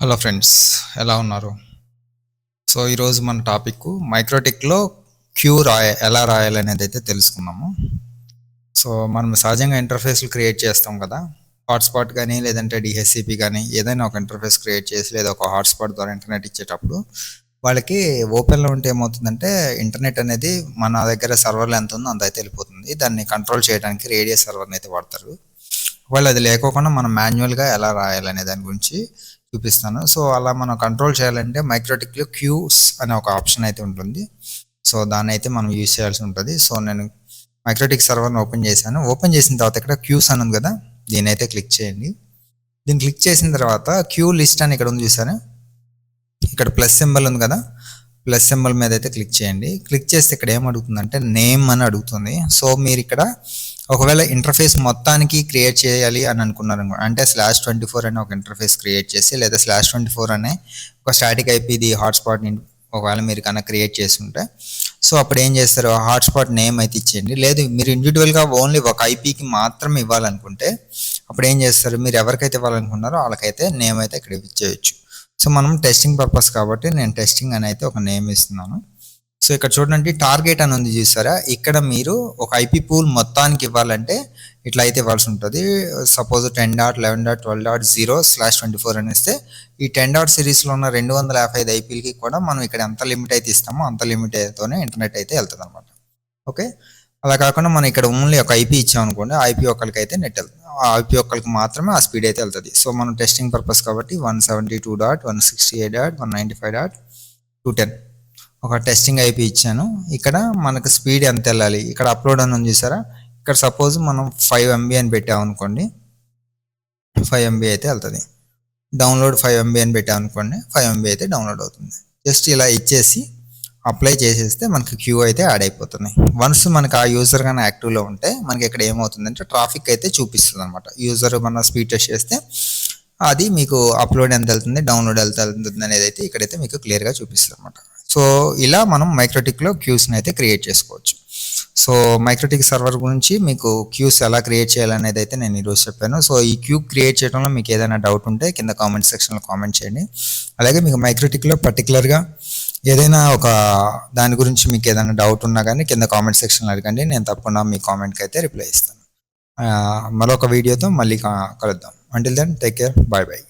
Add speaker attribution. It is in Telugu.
Speaker 1: హలో ఫ్రెండ్స్, ఎలా ఉన్నారు? సో ఈరోజు మన టాపిక్ మైక్రోటిక్లో క్యూ ఎలా రాయాలనేది అయితే తెలుసుకున్నాము. సో మనం సహజంగా ఇంటర్ఫేస్లు క్రియేట్ చేస్తాం కదా. హాట్స్పాట్ కానీ లేదంటే డిహెచ్సిపి కానీ ఏదైనా ఒక ఇంటర్ఫేస్ క్రియేట్ చేసి లేదా ఒక హాట్స్పాట్ ద్వారా ఇంటర్నెట్ ఇచ్చేటప్పుడు వాళ్ళకి ఓపెన్లో ఉంటే ఏమవుతుందంటే ఇంటర్నెట్ అనేది మన దగ్గర సర్వర్లో ఎంత ఉందో అంత అయితే వెళ్ళిపోతుంది. దాన్ని కంట్రోల్ చేయడానికి రేడియస్ సర్వర్ని అయితే వాడతారు. వాళ్ళు అది లేకోకుండా మనం మాన్యువల్గా ఎలా రాయాలనే దాని గురించి చూపిస్తాను. సో అలా మనం కంట్రోల్ చేయాలంటే మైక్రోటిక్లో క్యూస్ అనే ఒక ఆప్షన్ అయితే ఉంటుంది. సో దాన్ని అయితే మనం యూజ్ చేయాల్సి ఉంటుంది. సో నేను మైక్రోటిక్ సర్వర్ని ఓపెన్ చేశాను. ఓపెన్ చేసిన తర్వాత ఇక్కడ క్యూస్ అని ఉంది కదా, దీని అయితే క్లిక్ చేయండి. దీన్ని క్లిక్ చేసిన తర్వాత క్యూ లిస్ట్ అని ఇక్కడ ఉంది చూసారా, ఇక్కడ ప్లస్ సింబల్ ఉంది కదా, ప్లస్ సింబల్ మీద అయితే క్లిక్ చేయండి. క్లిక్ చేస్తే ఇక్కడ ఏం అడుగుతుందంటే నేమ్ అని అడుగుతుంది. సో మీరు ఇక్కడ ఒకవేళ ఇంటర్ఫేస్ మొత్తానికి క్రియేట్ చేయాలి అని అనుకున్నారు అంటే /24 అనే ఒక ఇంటర్ఫేస్ క్రియేట్ చేసి లేదా /24 అనే ఒక స్టాటిక్ ఐపీది హాట్స్పాట్ని ఒకవేళ మీరు కన్నా క్రియేట్ చేసి ఉంటే సో అప్పుడు ఏం చేస్తారు, హాట్స్పాట్ నేమ్ అయితే ఇచ్చేయండి. లేదు మీరు ఇండివిజువల్గా ఓన్లీ ఒక ఐపీకి మాత్రమే ఇవ్వాలనుకుంటే అప్పుడు ఏం చేస్తారు, మీరు ఎవరికైతే ఇవ్వాలనుకున్నారో వాళ్ళకైతే నేమ్ అయితే ఇక్కడ ఇచ్చేయచ్చు. సో మనం టెస్టింగ్ పర్పస్ కాబట్టి నేను టెస్టింగ్ అని అయితే ఒక నేమ్ ఇస్తున్నాను. సో ఇక్కడ చూడండి టార్గెట్ అని ఉంది చూసారా, ఇక్కడ మీరు ఒక ఐపీ పూల్ మొత్తానికి ఇవ్వాలంటే ఇట్లా అయితే ఇవ్వాల్సి ఉంటుంది. సపోజ్ 10.11.12.0/24 అని ఇస్తే ఈ 10 సిరీస్లో ఉన్న 255 ఐపీలకి కూడా మనం ఇక్కడ ఎంత లిమిట్ అయితే ఇస్తామో అంత లిమిట్ అయితేనే ఇంటర్నెట్ అయితే వెళ్తుంది అనమాట. ఓకే, అలా కాకుండా మనం ఇక్కడ ఓన్లీ ఒక ఐపీ ఇచ్చామనుకోండి, ఐపీ ఒక్కరికి అయితే నెట్ వెళ్తుంది, ఆ ఐపీ ఒక్కరికి మాత్రమే ఆ స్పీడ్ అయితే వెళ్తుంది. సో మనం టెస్టింగ్ పర్పస్ కాబట్టి 172.168.195.210 ఒక టెస్టింగ్ ఐపీ ఇచ్చాను. ఇక్కడ మనకు స్పీడ్ ఎంత వెళ్ళాలి, ఇక్కడ అప్లోడ్ అని ఉంది చూసారా, ఇక్కడ సపోజ్ మనం 5 MB అని పెట్టామనుకోండి 5 MB అయితే వెళ్తుంది. డౌన్లోడ్ 5 MB అని పెట్టామనుకోండి 5 MB అయితే డౌన్లోడ్ అవుతుంది. జస్ట్ ఇలా ఇచ్చేసి అప్లై చేసేస్తే మనకి క్యూ అయితే యాడ్ అయిపోతుంది. వన్స్ మనకి ఆ యూజర్ కానీ యాక్టివ్లో ఉంటే మనకి ఇక్కడ ఏమవుతుందంటే ట్రాఫిక్ అయితే చూపిస్తుంది అనమాట. యూజర్ మన స్పీడ్ టెస్ట్ చేస్తే అది మీకు అప్లోడ్ ఎంత వెళ్తుంది, డౌన్లోడ్ ఎంత వెళ్తుంది అనేది అయితే ఇక్కడైతే మీకు క్లియర్గా చూపిస్తుంది అనమాట. సో ఇలా మనం మైక్రోటిక్లో క్యూస్ని అయితే క్రియేట్ చేసుకోవచ్చు. సో మైక్రోటిక్ సర్వర్ గురించి మీకు క్యూస్ ఎలా క్రియేట్ చేయాలనేది అయితే నేను ఈరోజు చెప్పాను. సో ఈ క్యూ క్రియేట్ చేయడంలో మీకు ఏదైనా డౌట్ ఉంటే కింద కామెంట్ సెక్షన్లో కామెంట్ చేయండి. అలాగే మీకు మైక్రోటిక్లో పర్టికులర్గా ఏదైనా ఒక దాని గురించి మీకు ఏదైనా డౌట్ ఉన్నా కానీ కింద కామెంట్ సెక్షన్లో అడగండి, నేను తప్పకుండా మీ కామెంట్కి అయితే రిప్లై ఇస్తాను. మరొక వీడియోతో మళ్ళీ కలుద్దాం. Until then take care, bye bye.